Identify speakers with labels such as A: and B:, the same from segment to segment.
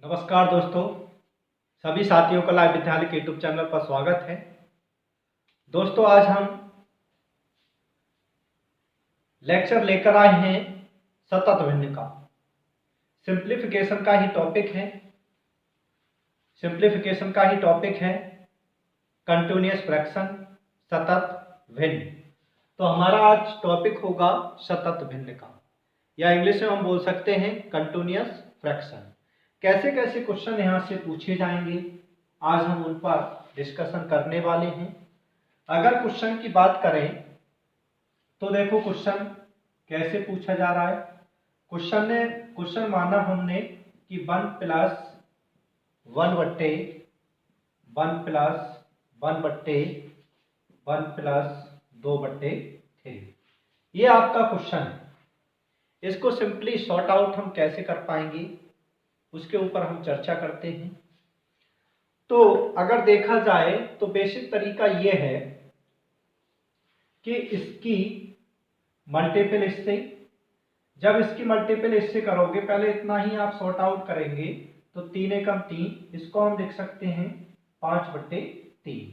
A: नमस्कार दोस्तों, सभी साथियों का लाइव विद्यालय के यूट्यूब चैनल पर स्वागत है। दोस्तों, आज हम लेक्चर लेकर आए हैं सतत भिन्न का। सिंप्लीफिकेशन का ही टॉपिक है कंटिन्यूअस फ्रैक्शन, सतत भिन्न। तो हमारा आज टॉपिक होगा सतत भिन्न का, या इंग्लिश में हम बोल सकते हैं कंटिन्यूअस फ्रैक्शन। कैसे कैसे क्वेश्चन यहाँ से पूछे जाएंगे, आज हम उन पर डिस्कशन करने वाले हैं। अगर क्वेश्चन की बात करें तो देखो क्वेश्चन कैसे पूछा जा रहा है। क्वेश्चन माना हमने कि 1 प्लस 1 बट्टे 1 प्लस 1 बट्टे 1 प्लस 2 बट्टे 3, ये आपका क्वेश्चन है। इसको सिंपली सॉर्ट आउट हम कैसे कर पाएंगे उसके ऊपर हम चर्चा करते हैं। तो अगर देखा जाए तो बेसिक तरीका यह है कि इसकी मल्टीपल इससे, जब इसकी मल्टीपल इससे करोगे, पहले इतना ही आप सॉर्ट आउट करेंगे तो 3 एकम 3, इसको हम लिख सकते हैं 5/3।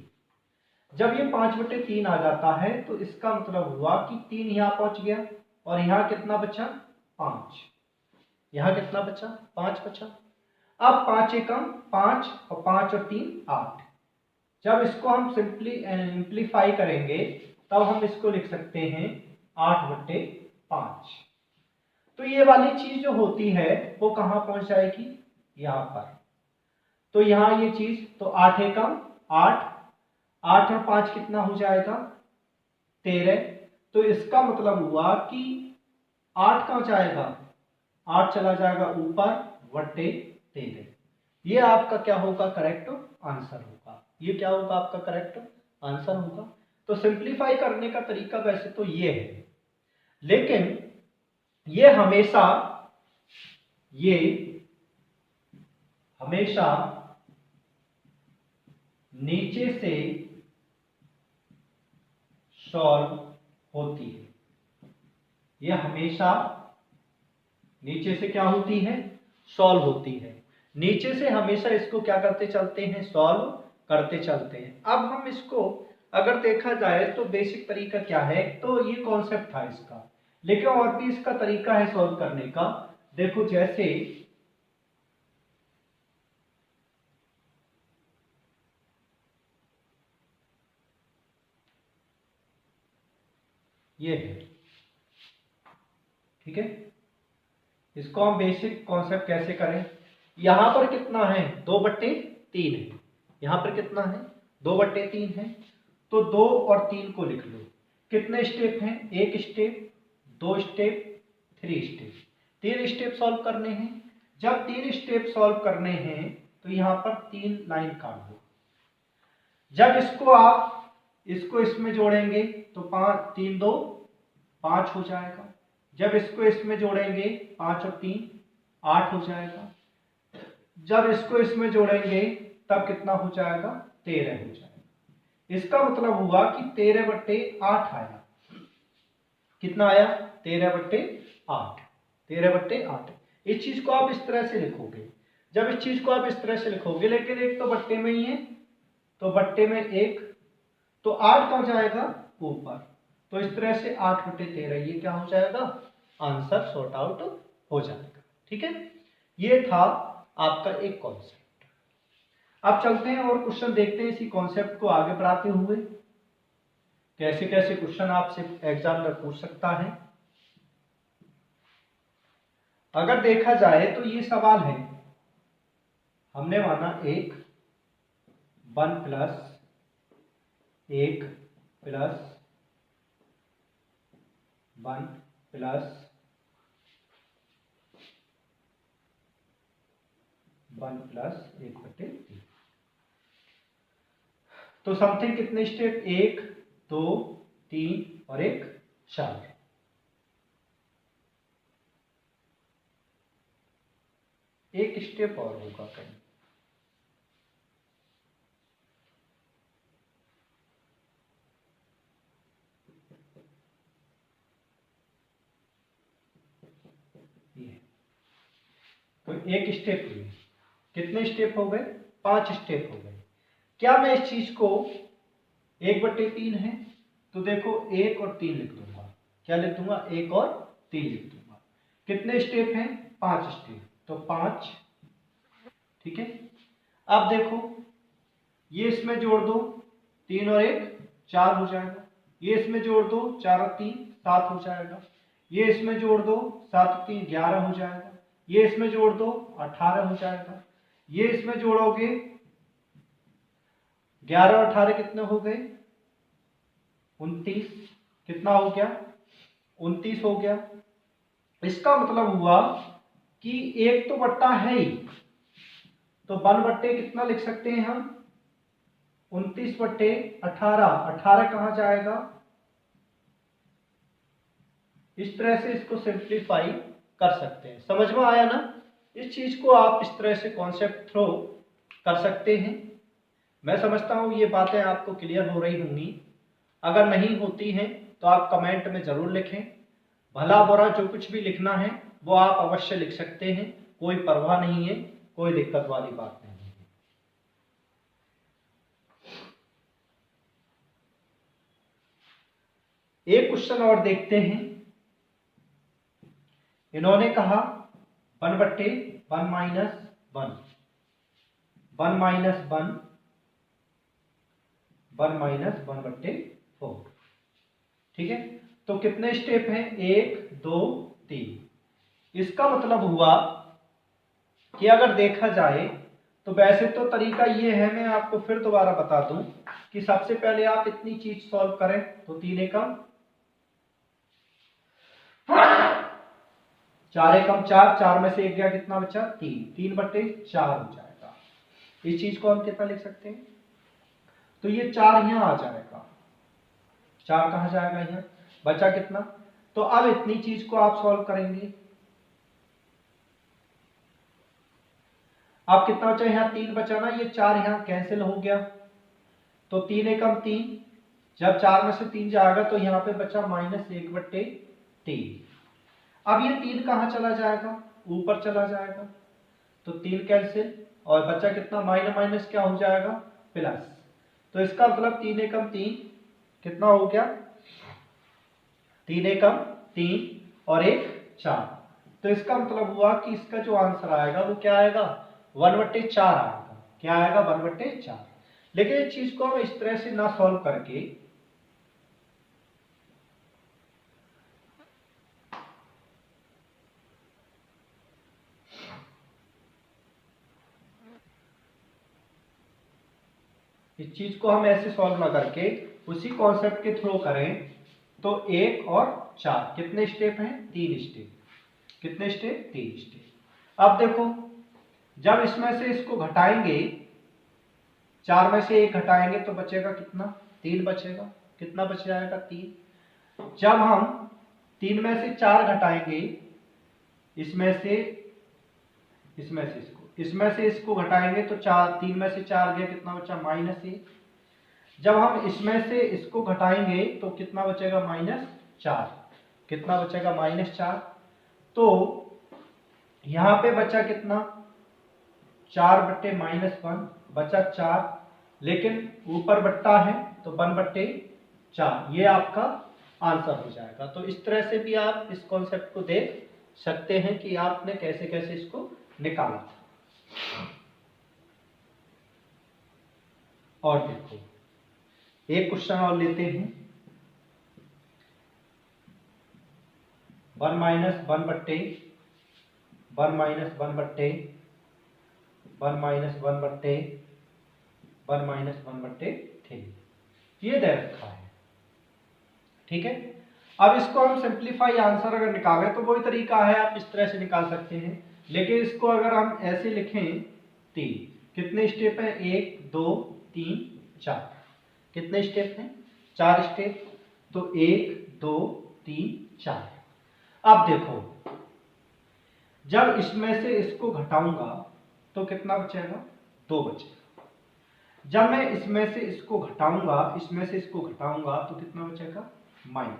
A: जब ये 5/3 आ जाता है तो इसका मतलब हुआ कि 3 यहाँ पहुंच गया और यहाँ कितना बचा 5, यहाँ कितना बचा 5 बचा। अब 5 एकम 5 और 5 और 3 8। जब इसको हम सिंप्लीफाई करेंगे तब हम इसको लिख सकते हैं 8/5। तो ये वाली चीज जो होती है वो कहां पहुंच जाएगी, यहां पर। तो यहां ये चीज, तो 8 एकम 8, 8 और 5 कितना हो जाएगा 13। तो इसका मतलब हुआ कि 8 कहां जाएगा, 8 चला जाएगा ऊपर बट्टे 13। ये आपका क्या होगा, करेक्ट आंसर होगा। ये क्या होगा, आपका करेक्ट आंसर होगा। तो सिंप्लीफाई करने का तरीका वैसे तो ये है, लेकिन ये हमेशा नीचे से सॉल्व होती है। ये हमेशा नीचे से क्या होती है, सॉल्व होती है। नीचे से हमेशा इसको क्या करते चलते हैं, सॉल्व करते चलते हैं। अब हम इसको अगर देखा जाए तो बेसिक तरीका क्या है, तो ये कॉन्सेप्ट था इसका, लेकिन और भी इसका तरीका है सॉल्व करने का। देखो जैसे ये है, ठीक है। इसको हम बेसिक कॉन्सेप्ट कैसे करें, यहां पर कितना है 2/3 है, यहां पर कितना है 2/3 है। तो 2 और 3 को लिख लो। कितने स्टेप हैं, 1 step, 2 step, 3 step. 3 step solve करने हैं। जब 3 स्टेप सॉल्व करने हैं तो यहां पर 3 लाइन काट दो। जब इसको इसमें जोड़ेंगे तो 5 3 2 5 हो जाएगा। जब इसको इसमें जोड़ेंगे 5 और 3 8 हो जाएगा। जब इसको इसमें जोड़ेंगे तब कितना हो जाएगा 13 हो जाएगा। इसका मतलब हुआ कि 13/8 आया। कितना आया 13/8, 13/8। इस चीज को आप इस तरह से लिखोगे। जब इस चीज को आप इस तरह से लिखोगे, लेकिन एक तो बट्टे में ही है, तो बट्टे में 1, तो 8 कहां जाएगा ऊपर। तो इस तरह से 8/13 ये क्या हो जाएगा, आंसर सॉर्ट आउट हो जाएगा। ठीक है, ये था आपका एक कॉन्सेप्ट। अब चलते हैं और क्वेश्चन देखते हैं इसी कॉन्सेप्ट को आगे बढ़ाते हुए, कैसे कैसे क्वेश्चन आपसे एग्जाम में पूछ सकता है। अगर देखा जाए तो ये सवाल है, हमने माना 1 प्लस 1 प्लस 1 प्लस 1 प्लस 1/3। तो समथिंग कितने स्टेप, 1 2 3 और 1 4। एक स्टेप और होगा कहीं, ये तो एक स्टेप हुई। कितने स्टेप हो गए? 5 स्टेप हो गए। क्या मैं इस चीज को 1/3 है तो देखो 1 और 3 लिख दूंगा। क्या लिख दूंगा? 1 और 3 लिख दूंगा। कितने स्टेप हैं? 5 स्टेप, तो 5। ठीक है, अब देखो ये इसमें जोड़ दो, 3 और 1 4 हो जाएगा। ये इसमें जोड़ दो, 4 और 3 7 हो जाएगा। ये इसमें जोड़ दो, 7 और 3 11 हो जाएगा। ये इसमें जोड़ दो, 18 हो जाएगा। ये इसमें जोड़ोगे, 11 और 18 कितने हो गए? 29। कितना हो गया? 29 हो गया। इसका मतलब हुआ कि एक तो बट्टा है ही, तो 1/, कितना लिख सकते हैं हम? 29/18। 18 कहां जाएगा? इस तरह से इसको सिंप्लीफाई कर सकते हैं। समझ में आया ना? इस चीज को आप इस तरह से कॉन्सेप्ट थ्रो कर सकते हैं। मैं समझता हूं ये बातें आपको क्लियर हो रही होंगी। अगर नहीं होती हैं तो आप कमेंट में जरूर लिखें। भला बुरा जो कुछ भी लिखना है वो आप अवश्य लिख सकते हैं, कोई परवाह नहीं है, कोई दिक्कत वाली बात नहीं है। एक क्वेश्चन और देखते हैं। इन्होंने कहा 1/1 माइनस 1, 1 माइनस 1, 1 माइनस 1/4। ठीक है, तो कितने स्टेप हैं? 1 2 3। इसका मतलब हुआ कि अगर देखा जाए तो वैसे तो तरीका ये है, मैं आपको फिर दोबारा बता दूं कि सबसे पहले आप इतनी चीज सॉल्व करें तो 3 एकम 4 एकम 4, 4 में से 1 गया, कितना बचा? 3, 3/4 हो जाएगा। इस चीज को हम कितना लिख सकते हैं? तो ये 4 यहां आ जाएगा, 4 कहां जाएगा? यहां बचा कितना? तो अब इतनी चीज को आप सॉल्व करेंगे, अब कितना बचा? यहाँ 3 बचा ना, ये 4 यहाँ कैंसिल हो गया, तो 3 एकम 3, जब 4 में से 3 जाएगा तो यहाँ पे बचा -1/3। अब ये 3 कहाँ चला जाएगा? ऊपर चला जाएगा, तो 3 कैंसिल, और बचा कितना? माइनस माइनस क्या हो जाएगा? प्लस। तो इसका मतलब 3 एकम 3 कितना हो गया? 3 एकम 3 और 1 4। तो इसका मतलब हुआ कि इसका जो आंसर आएगा वो क्या आएगा? 1/4 आएगा। क्या आएगा? 1/4। लेकिन इस चीज को हम इस तरह से ना सॉल्व करके इस चीज को हम ऐसे सॉल्व ना करके उसी कॉन्सेप्ट के थ्रू करें तो 1 और 4 कितने स्टेप हैं? 3 स्टेप। कितने स्टेप? 3 स्टेप। अब देखो जब इसमें से इसको घटाएंगे, 4 में से 1 घटाएंगे तो बचेगा कितना? 3 बचेगा। कितना बच जाएगा? 3। जब हम 3 में से 4 घटाएंगे, इसमें से इसको घटाएंगे तो 3 में से 4 गया, कितना बचा? -1। जब हम इसमें से इसको घटाएंगे तो कितना बचेगा? -4। कितना बचेगा? -4। तो यहां पे बचा कितना? 4/-1 बचा 4, लेकिन ऊपर बट्टा है तो 1/4, ये आपका आंसर हो जाएगा। तो इस तरह से भी आप इस कॉन्सेप्ट को देख सकते हैं कि आपने कैसे कैसे इसको निकाला था। और देखो एक क्वेश्चन और लेते हैं। 1 माइनस 1/1 माइनस 1/1 माइनस 1/1 माइनस 1/3 ये दे रखा है। ठीक है, अब इसको हम सिंप्लीफाई आंसर अगर निकालें तो वही तरीका है, आप इस तरह से निकाल सकते हैं। लेकिन इसको अगर हम ऐसे लिखें 3, कितने स्टेप हैं? 1 2 3 4। कितने स्टेप हैं? 4 स्टेप। तो 1 2 3 4। अब देखो जब इसमें से इसको घटाऊंगा तो कितना बचेगा? 2 बचेगा। जब मैं इसमें से इसको घटाऊंगा, इसमें से इसको घटाऊंगा तो कितना बचेगा? -1।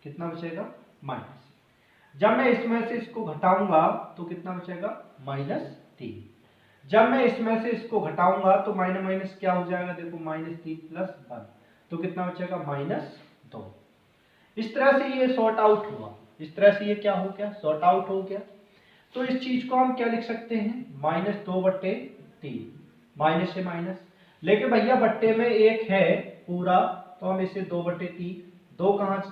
A: कितना बचेगा? -1। जब मैं इसमें से इसको घटाऊंगा तो कितना बचेगा? -3। जब मैं इसमें से इसको घटाऊंगा तो माइनस माइनस क्या हो जाएगा, देखो -3 + 1 तो कितना बचेगा -2। इस तरह से ये सॉर्ट आउट हुआ, इस तरह से ये क्या हो गया, सॉर्ट आउट हो गया। तो इस चीज को हम क्या लिख सकते हैं, -2/3, माइनस से माइनस। लेकिन भैया बट्टे में एक है पूरा, तो हम इसे 2/3,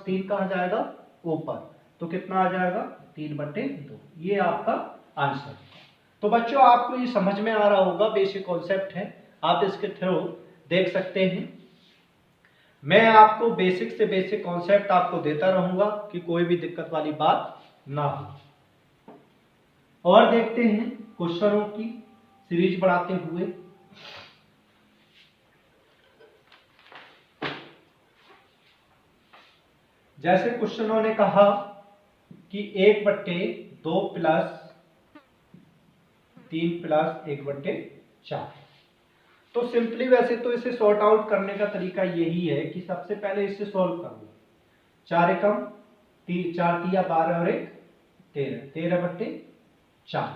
A: 3 कहाँ जाएगा ऊपर, तो कितना आ जाएगा 3/2। ये आपका आंसर होगा। तो बच्चों आपको ये समझ में आ रहा होगा, बेसिक कॉन्सेप्ट है, आप इसके थ्रू देख सकते हैं। मैं आपको बेसिक से बेसिक कॉन्सेप्ट आपको देता रहूंगा कि कोई भी दिक्कत वाली बात ना हो। और देखते हैं क्वेश्चनों की सीरीज बढ़ाते हुए। जैसे क्वेश्चनों ने कहा कि 1/2 + 3 + 1/4। तो सिंपली वैसे तो इसे सॉर्ट आउट करने का तरीका यही है कि सबसे पहले इसे सॉल्व कर लो। 4 एकम 4 तिया 12 और 1 13, 13/4।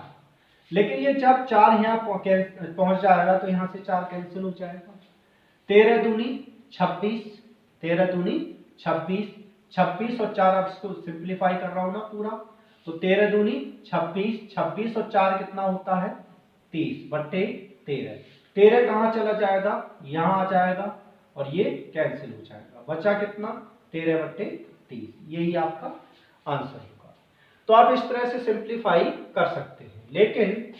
A: लेकिन ये जब 4 यहाँ पहुंच जाएगा तो यहाँ से 4 कैंसिल हो जाएगा। 13 दूनी 26, 13 दूनी 26, 26 और 4, अब इसको सिंप्लीफाई कर रहा हूं ना पूरा, तो 13 दूनी 26, 26 और 4 कितना होता है 30/13। 13 कहाँ चला जाएगा, यहाँ आ जाएगा और ये कैंसिल हो जाएगा, बचा कितना 13/30। यही आपका आंसर होगा। तो आप इस तरह से सिंप्लीफाई कर सकते हैं। लेकिन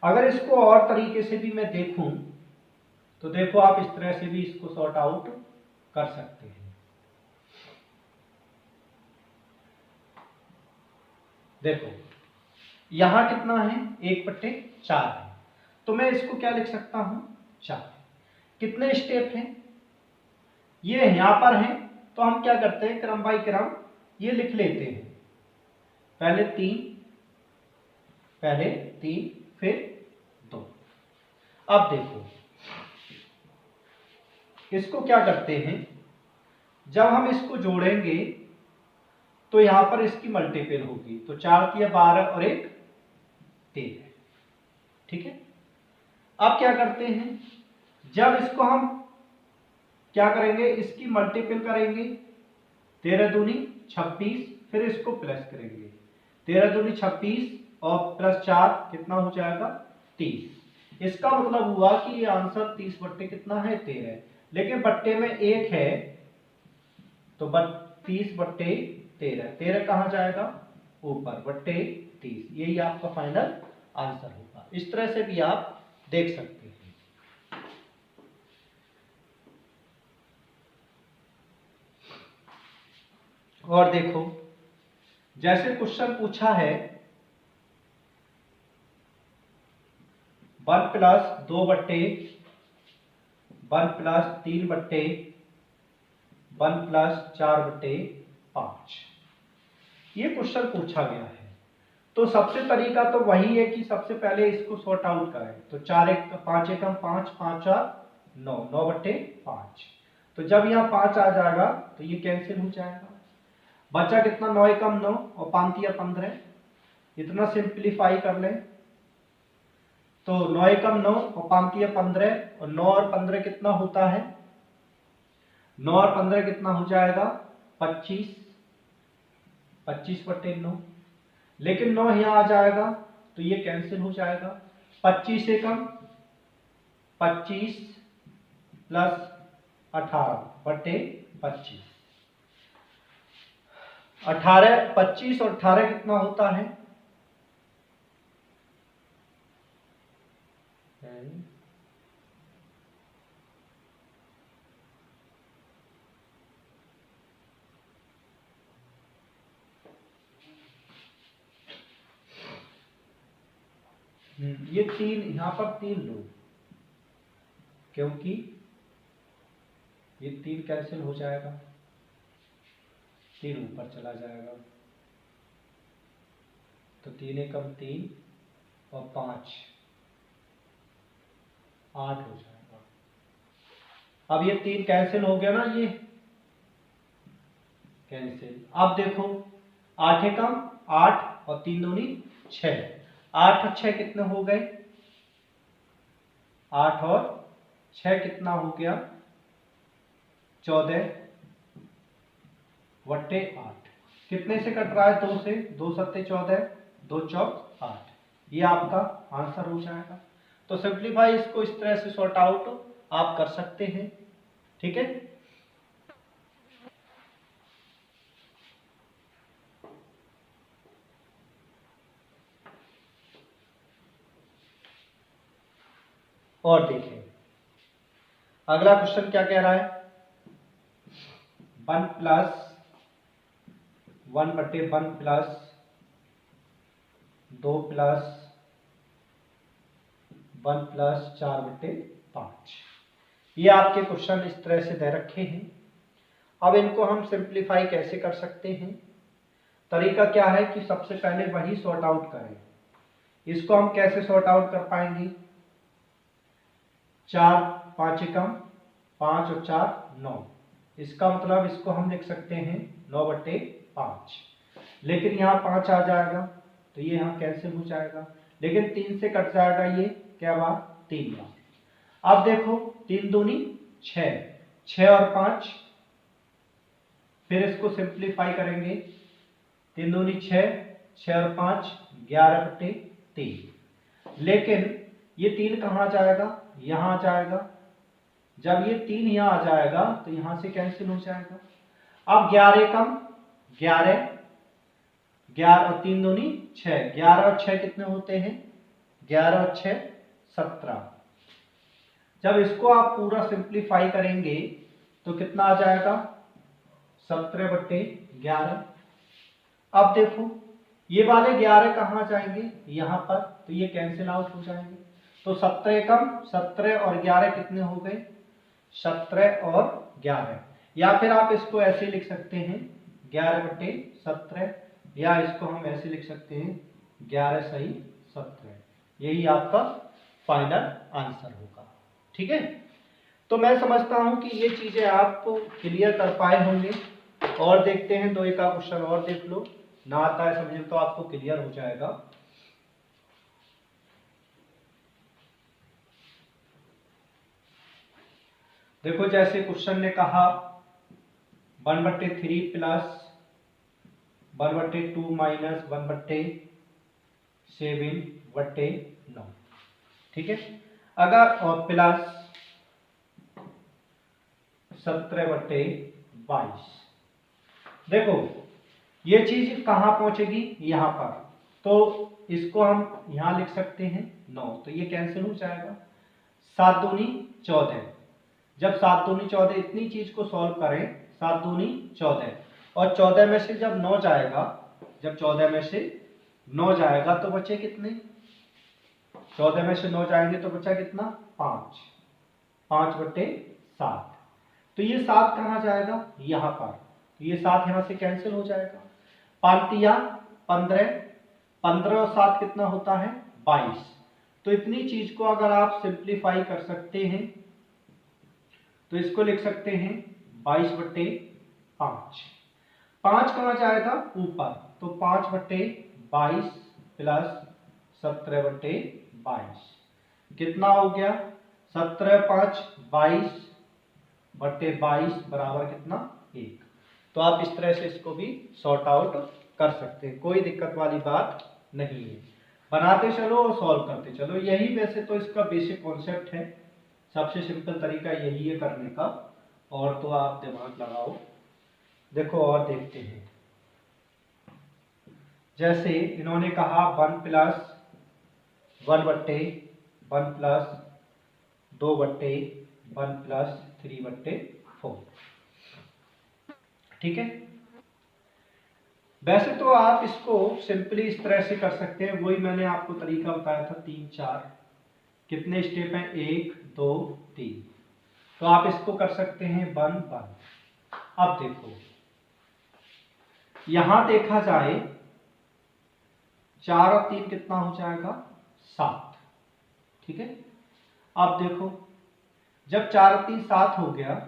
A: अगर इसको और तरीके से भी मैं देखूं तो देखो आप इस तरह से भी इसको सॉर्ट आउट कर सकते हैं। देखो यहां कितना है 1/4 है, तो मैं इसको क्या लिख सकता हूं 4। कितने स्टेप हैं, ये यहां पर हैं, तो हम क्या करते हैं क्रम बाय क्रम ये लिख लेते हैं। पहले 3 फिर 2। अब देखो इसको क्या करते हैं, जब हम इसको जोड़ेंगे तो यहां पर इसकी मल्टीपल होगी, तो 4 तिया 12 और 1 13। ठीक है, अब क्या करते हैं, जब इसको हम क्या करेंगे इसकी मल्टीपल करेंगे, 13 दूनी 26, फिर इसको प्लस करेंगे, 13 दूनी 26 और +4 कितना हो जाएगा 30। इसका मतलब हुआ कि ये आंसर 30 बट्टे कितना है 13, लेकिन बट्टे में 1 है तो 30/13, 13 कहाँ जाएगा ऊपर /30। यही आपका फाइनल आंसर होगा। इस तरह से भी आप देख सकते हैं। और देखो जैसे क्वेश्चन पूछा है 1 + 2/1 + 3/1 + 4/5 ये क्वेश्चन पूछा गया है। तो सबसे तरीका तो वही है कि सबसे पहले इसको सॉर्ट आउट करें। तो 5 एकम 5, 5 और 9, 9/5। तो जब यहाँ 5 आ जाएगा तो ये कैंसिल हो जाएगा, बचा कितना 9 एकम 9 और 5 तिया 15। इतना सिंप्लीफाई कर लें तो 9 एकम 9 और 5 तिया 15 और 9 और 15 कितना होता है, 9 और 15 कितना हो जाएगा 25, 25/9। लेकिन 9 यहाँ आ जाएगा तो ये कैंसिल हो जाएगा। 25 एकम 25 + 18/25, 18, 25 और 18 कितना होता है ये 3, यहां पर 3 लो क्योंकि ये 3 कैंसिल हो जाएगा, 3 ऊपर चला जाएगा, तो 3 एकम 3 और 5 8 हो जाएगा। अब ये 3 कैंसिल हो गया ना, ये कैंसिल। अब देखो 8 एकम 8 और 3 दूनी 6, 8 और 6 कितने हो गए 8 और 6 कितना हो गया 14 बटे 8। कितने से कट रहा है 2 से, 2 सत्ते 14, 2 चौक 8। ये आपका आंसर हो जाएगा। तो सिंप्लीफाई इसको इस तरह से सॉर्ट आउट आप कर सकते हैं। ठीक है, और देखें अगला क्वेश्चन क्या कह रहा है। 1 प्लस 1 बटे 1 प्लस 2 प्लस 1 प्लस 4 बटे 5। ये आपके क्वेश्चन इस तरह से दे रखे हैं। अब इनको हम सिंप्लीफाई कैसे कर सकते हैं। तरीका क्या है कि सबसे पहले वही सॉर्ट आउट करें। इसको हम कैसे सॉर्ट आउट कर पाएंगे, 4 5 एकम 5 और 4 9। इसका मतलब इसको हम लिख सकते हैं 9 बटे 5। लेकिन यहाँ 5 आ जाएगा तो ये यहाँ कैंसिल हो जाएगा, लेकिन 3 से कट जाएगा, ये क्या बात 3 बार। अब देखो 3 दूनी 6, 6 और 5, फिर इसको सिंप्लीफाई करेंगे। 3 दूनी 6, 6 और 5 11 बटे 3। लेकिन ये 3 कहाँ जाएगा, यहाँ आ जाएगा। जब ये 3 यहाँ आ जाएगा तो यहाँ से कैंसिल हो जाएगा। अब 11 कम 11, 11 और 3 दूनी 6, 11 और 6 कितने होते हैं, 11 और 6 17। जब इसको आप पूरा सिंप्लीफाई करेंगे तो कितना आ जाएगा 17 बटे 11। अब देखो ये वाले 11 कहाँ जाएंगे, यहाँ पर, तो ये कैंसिल आउट हो जाएंगे। तो 17 कम 17 और 11 कितने हो गए 17 और 11। या फिर आप इसको ऐसे लिख सकते हैं 11 बटे 17, या इसको हम ऐसे लिख सकते हैं 11 सही 17। यही आपका फाइनल आंसर होगा। ठीक है, तो मैं समझता हूं कि ये चीजें आप क्लियर कर पाए होंगे। और देखते हैं 2 का क्वेश्चन और देख लो, ना आता है समझे तो आपको क्लियर हो जाएगा। देखो जैसे क्वेश्चन ने कहा 1 बटे 3 प्लस 1 बटे 2 माइनस 1 बटे 7 बटे 9। ठीक है, अगर और प्लस 17 बटे 22। देखो ये चीज कहां पहुंचेगी, यहां पर, तो इसको हम यहां लिख सकते हैं 9, तो ये कैंसिल हो जाएगा। 7 दूनी 14, जब 7 दूनी 14 इतनी चीज को सॉल्व करें, 7 दूनी 14 और 14 में से जब 9 जाएगा, जब 14 में से 9 जाएगा तो बचे कितने, 14 में से 9 जाएंगे तो बचा कितना 5, 5 बटे 7। तो ये 7 कहाँ जाएगा, यहाँ पर, तो ये 7 यहाँ से कैंसिल हो जाएगा। 5 तिया 15, 15 और 7 कितना होता है 22। तो इतनी चीज को अगर आप सिंप्लीफाई कर सकते हैं तो इसको लिख सकते हैं 22 बटे 5। 5 कहाँ जाएगा ऊपर, तो 5 बटे 22 प्लस 17 बटे 22 कितना हो गया 17 5 22 बटे 22 बराबर कितना 1। तो आप इस तरह से इसको भी सॉर्ट आउट कर सकते हैं, कोई दिक्कत वाली बात नहीं है। बनाते चलो और सॉल्व करते चलो, यही वैसे तो इसका बेसिक कॉन्सेप्ट है। सबसे सिंपल तरीका यही है करने का, और तो आप दिमाग लगाओ। देखो और देखते हैं, जैसे इन्होंने कहा 1 प्लस 1 बट्टे 1 प्लस 2 बट्टे 1 प्लस 3 बट्टे 4। ठीक है, वैसे तो आप इसको सिंपली इस तरह से कर सकते हैं, वही मैंने आपको तरीका बताया था 3 4। कितने स्टेप हैं 1 2 3, तो आप इसको कर सकते हैं 1 1। अब देखो यहां देखा जाए 4 और 3 कितना हो जाएगा 7। ठीक है, अब देखो जब 4 और 3 7 हो गया,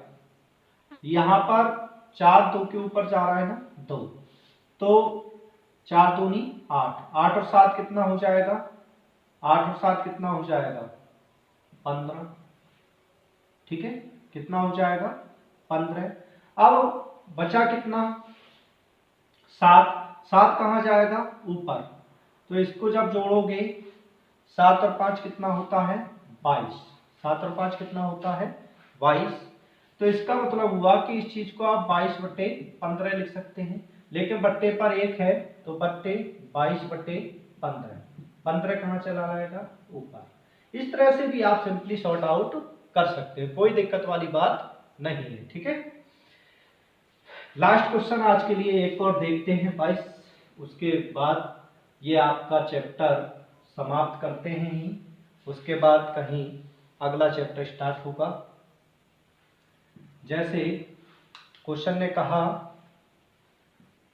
A: यहां पर 4 2 के ऊपर जा रहा है ना 2, तो 4 दूनी 8, 8 और 7 कितना हो जाएगा, 8 और 7 कितना हो जाएगा 15। ठीक है, कितना हो जाएगा 15। अब बचा कितना 7। 7 कहाँ जाएगा ऊपर, तो इसको जब जोड़ोगे 7 और 5 कितना होता है 22। 7 और 5 कितना होता है 22। तो इसका मतलब हुआ कि इस चीज को आप 22/15 लिख सकते हैं, लेकिन बट्टे पर 1 है तो बट्टे 22/15। 15 कहाँ चला जाएगा ऊपर। इस तरह से भी आप सिंपली सॉर्ट आउट कर सकते हैं, कोई दिक्कत वाली बात नहीं है। ठीक है, लास्ट क्वेश्चन आज के लिए एक और देखते हैं 22। उसके बाद ये आपका चैप्टर समाप्त करते हैं ही, उसके बाद कहीं अगला चैप्टर स्टार्ट होगा। जैसे क्वेश्चन ने कहा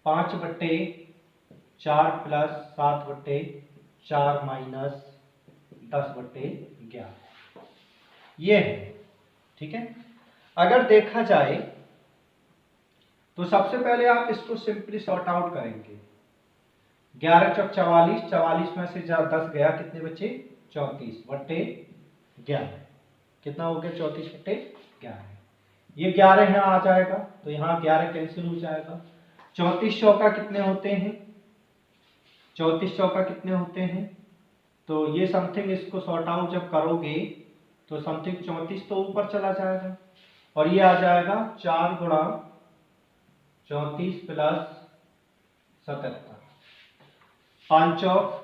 A: 5/4 प्लस 7/4 माइनस 10/11 ये है। ठीक है, अगर देखा जाए तो सबसे पहले आप इसको सिंपली सॉर्ट आउट करेंगे। 11 चौक 44, 44 में से 10 गया, कितने बचे 34/11। कितना हो गया 34/11। ये 11 यहाँ आ जाएगा तो यहाँ 11 कैंसिल हो जाएगा। 34 चौका कितने होते हैं 34 चौका कितने होते हैं, तो ये समथिंग इसको सॉर्ट आउट जब करोगे तो समथिंग 34 तो ऊपर चला जाएगा और ये आ जाएगा 4 गुणा 34 प्लस 77। 5 चौक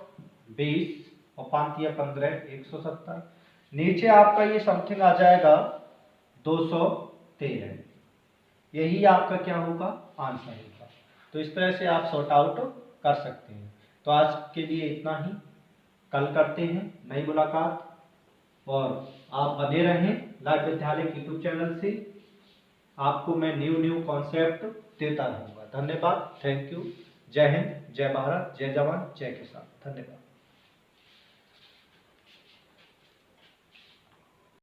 A: 20 और 5 या 15 170। नीचे आपका ये समथिंग आ जाएगा 213। यही आपका क्या होगा आंसर होगा। तो इस तरह से आप सॉर्ट आउट कर सकते हैं। तो आज के लिए इतना ही, कल करते हैं नई मुलाकात। और आप बने रहें लाइव विद्यालय यूट्यूब चैनल से, आपको मैं न्यू कॉन्सेप्ट देता रहूँगा। धन्यवाद, थैंक यू। जय हिंद, जय भारत, जय जवान, जय किसान। धन्यवाद।